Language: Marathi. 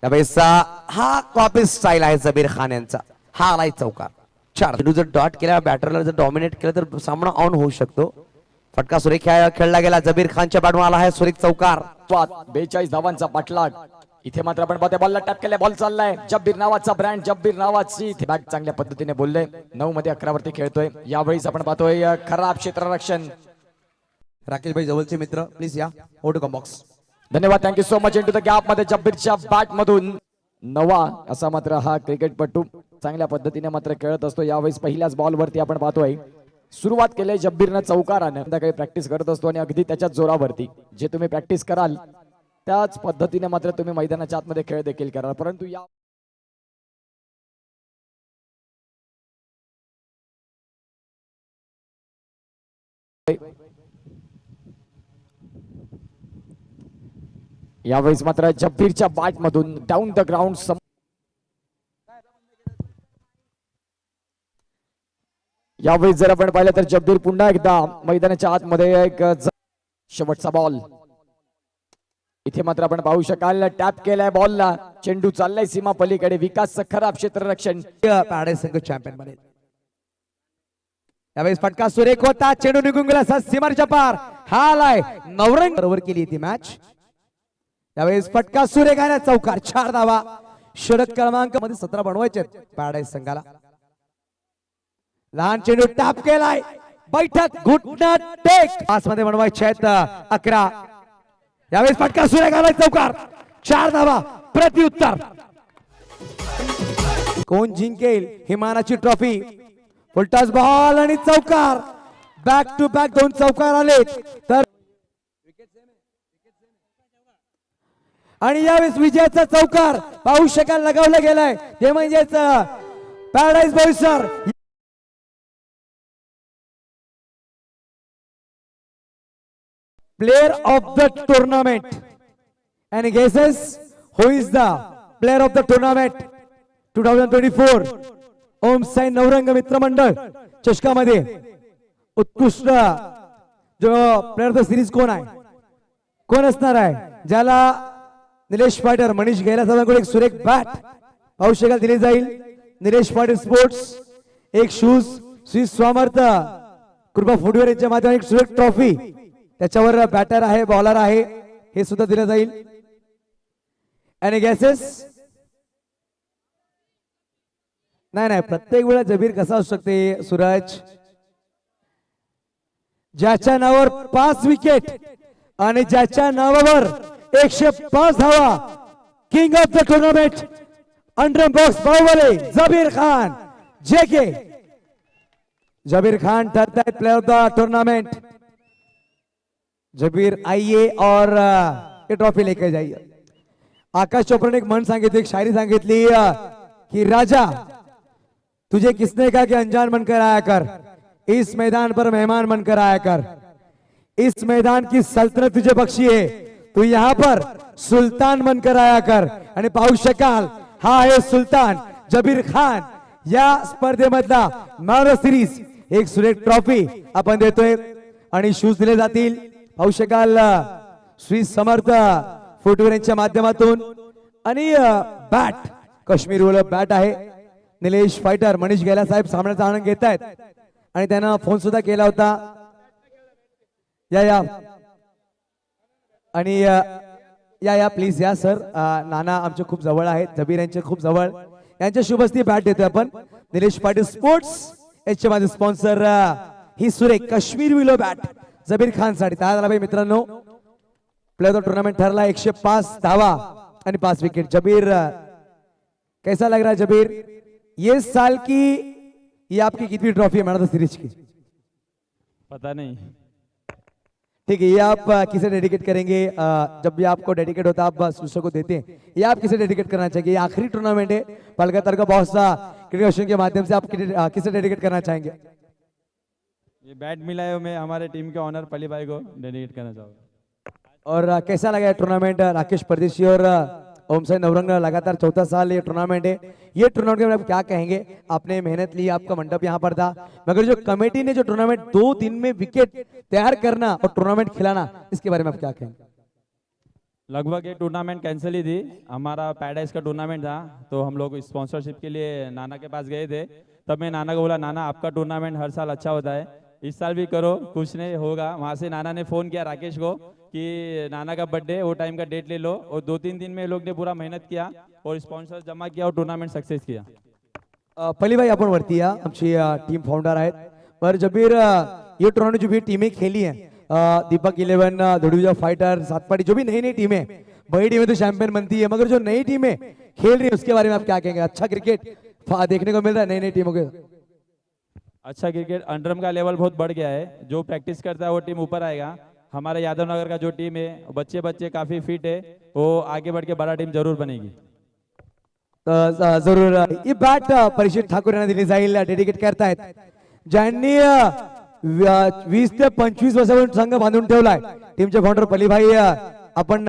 त्यावेळेस हा कॉपी स्टाईल आहे जबीर खान यांचा. हा आलाय चौकार. 4 चेंडू जर डॉट केला बॅटरला जर डॉमिनेट केलं तर सामना ऑन होऊ शकतो. फटका सुरेख खेळला गेला. जबीर खानच्या बॅटवर आला आहे सुरेख चौकार. 42 धावांचा पाठलाग. इथे मात्र आपण पाहतोय बॉलला टॅप केलाय. बॉल चाललाय. जब्बीर नावाचा ब्रँड, जब्बीर नावाची इथे बॅट चांगल्या पद्धतीने बोलले. 9 मध्ये 11 वरती खेळतोय. यावेळीच आपण पाहतोय खराब क्षेत्ररक्षण. राकेश भाई जवळचे मित्र प्लीज या हो टू कम बॉक्स. धन्यवाद. Thank you so much. Into the gap मध्ये जब्बीरच्या बॅट मधून नवा असा मात्र हा क्रिकेटपटू चांगल्या पद्धतीने मात्र खेळत असतो. यावेळेस पहिल्याच बॉल वरती आपण पाहतोय सुरुवात केली जब्बीरनं चौकारानं. काही प्रॅक्टिस करत असतो आणि अगदी त्याच्याच जोरावरती जे तुम्ही प्रॅक्टिस कराल त्याच पद्धतीने मात्र तुम्ही मैदानाच्या आतमध्ये खेळ देखील कराल. परंतु या यावेळेस मात्र जब्बीरच्या बॅट मधून डाऊन द ग्राउंड यावेळी जर आपण पाहिलं तर जब्बीर पुन्हा एकदा मैदानाच्या आतमध्ये एक शेवटचा बॉल. इथे मात्र आपण पाहू शकाल टॅप केलाय बॉलला. चेंडू चाललाय सीमा पलीकडे. विकास खराब क्षेत्ररक्षण. पॅराडाईज संघ चॅम्पियन बनेल. यावेळेस फटका सुरेख होता. चेंडू निघून गेला सीमाच्या पार. हा आलाय नवरंग बरोबर केली ती मॅच. यावेळेस फटका सुरेख आहे चौकार. 4 धावा. षटक क्रमांक मध्ये 17 बनवायचे पॅराडाईज संघाला. लहान चेंडू टॅप केलाय. बैठक घुटना टेक 5 मध्ये बनवायचे आहेत 11. यावेळेस फटका सुरेख आलाय चौकार. 4 धावा. प्रत्युत्तर. कोण जिंकेल हिमानाची ट्रॉफी. फुलटॉस बॉल आणि चौकार. बॅक टू बॅक 2 चौकार आले तर आणि यावेळेस विजयाचा चौकार पाहू शकाल लगावला गेलाय. ते म्हणजेच paradise Boisar player of the tournament. Any guesses? Who is the player of the tournament 2024? ओम साई नवरंग मित्र मंडळ चषकामध्ये उत्कृष्ट जो प्लेयर ऑफ द सिरीज कोण आहे, कोण असणार आहे, ज्याला निलेश पाटील मनीष गैलासाहेबांकडून एक सुरेख बॅट पाहू शकाल दिली जाईल. निलेश पाटील स्पोर्ट्स एक शूज श्री स्वामर्थ कृपा फुटवेअर यांच्या माध्यमातून एक सुरेख ट्रॉफी त्याच्यावर बॅटर आहे बॉलर आहे हे सुद्धा दिलं जाईल. Any gases? नाही प्रत्येक वेळा जबीर कसा असू शकते सूरज, ज्याच्या नावावर 5 विकेट आणि ज्याच्या नावावर 105 धावा, king of the tournament under box Baahubali Jabir Khan JK. Jabir Khan ठरता है player of the tournament. Jabir आइए और ये ट्रॉफी लेके जाइए. आकाश चोपड़ा ने एक मन सांगितली, एक शायरी सांगितली कि राजा तुझे किसने कहा कि अनजान बनकर आया कर, इस मैदान पर मेहमान बनकर आया कर. इस मैदान की सल्तनत तुझे बख्शी है, तू यहाँ पर सुल्तान बनकर आया कर. आणि पाहू शकाल हा आहे सुल्तान जबीर खान. या स्पर्धेमधला मॅन ऑफ सिरीज एक सुरेख ट्रॉफी आपण देतोय आणि शूज दिले जातील. पाहू शकाल श्री समर्थ फुटवेअर यांच्या माध्यमातून आणि बॅट काश्मीर वोल बॅट आहे. निलेश फायटर मनीष गैला साहेब सामन्याचा आनंद घेत आहेत आणि त्यांना फोन सुद्धा केला होता. या आणि या प्लीज या सर. नाना आमचे खूप जवळ आहेत, जबीर यांचे खूप जवळ, यांच्या शुभस्ती बॅट देतोय आपण. निलेश पाटील स्पोर्ट्स याच्या माझे स्पॉन्सर ही सुरेख काश्मीर विलो बॅट जबीर खान साठी तयार झाला. भाई मित्रांनो प्लेयर ऑफ द टूर्नामेंट ठरला 105 धावा आणि 5 विकेट. जबीर कैसा लग रहा है जबीर? ये साल की ये आपकी कितनी ट्रॉफी है मैन ऑफ द सीरीज की? पता नहीं. ठीक है, ये आप किसे डेडिकेट करेंगे? जब भी आपको डेडिकेट होता है आप दूसरों को देते हैं, ये आप किसे डेडिकेट करना चाहिए? ये आखिरी टूर्नामेंट है पलकतर का बहुत सा क्रिकेट के माध्यम से आप किसे डेडिकेट करना चाहेंगे? ये बैट मिला है मैं हमारे टीम के ऑनर पली भाई को डेडिकेट करना चाहूँगा. और कैसा लगा टूर्नामेंट? राकेश परदेशी और ओम साई नवरंग लगातार 4था साल ये टूर्नामेंट है. ये टूर्नामेंट के बारे में आप क्या कहेंगे? आपने मेहनत ली, आपका मंडप यहाँ पर था, मगर जो कमेटी ने जो टूर्नामेंट 2 दिन में विकेट तैयार करना और टूर्नामेंट खिलाना, इसके बारे में आप क्या कहेंगे? लगभग ये टूर्नामेंट कैंसिल ही थी। हमारा पैराडाइज का टूर्नामेंट था, तो हम लोग स्पॉन्सरशिप के लिए नाना के पास गए थे। तब मैं नाना को बोला, नाना आपका टूर्नामेंट हर साल अच्छा होता है, इस साल भी करो, कुछ नहीं होगा। वहाँ से नाना ने फ़ोन किया राकेश को कि नाना का बर्थडे, वो टाइम का डेट ले लो, और 2-3 दिन में लोग ने पूरा मेहनत किया और स्पॉन्सर जमा किया और टूर्नामेंट सक्सेस किया। पलीभाई आपण वरती या, आमची टीम फाउंडर आहेत। पर जबीर ये टूर्नामेंट जो भी टीमें खेली हैं, दीपक 11, धुड़ुजा फाइटर, सातपाड़ी, जो भी नई नई टीमें, बड़ी टीमें तो चैंपियन बनती है, मगर जो नई टीमें खेल रही है उसके बारे में आप क्या कहेंगे? अच्छा क्रिकेट देखने को मिल रहा है नई नई टीमों के? अच्छा क्रिकेट, अंडरम का लेवल बहुत बढ़ गया है, जो प्रैक्टिस करता है वो टीम ऊपर आएगा। हमारे यादव नगर का जो टीम है, बच्चे बच्चे काफ़ी फिट है, वो आगे बढ़ के बड़ा टीम जरूर बनेगी। जरूर ही बॅट परीक्षित ठाकूर यांना दिली जाईल, डेडिकेट करतायत ज्यांनी 20 ते 25 वर्षापासून संघ बांधून ठेवलाय। टीमचे फाउंडर पलीभाई आपण